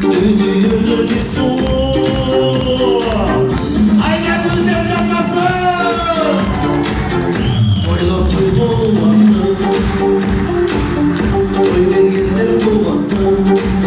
Düğünün bir soğuk. Haydi güzel yaşasın. Toyluk toy olmasın. Toy bir günler bulmasın.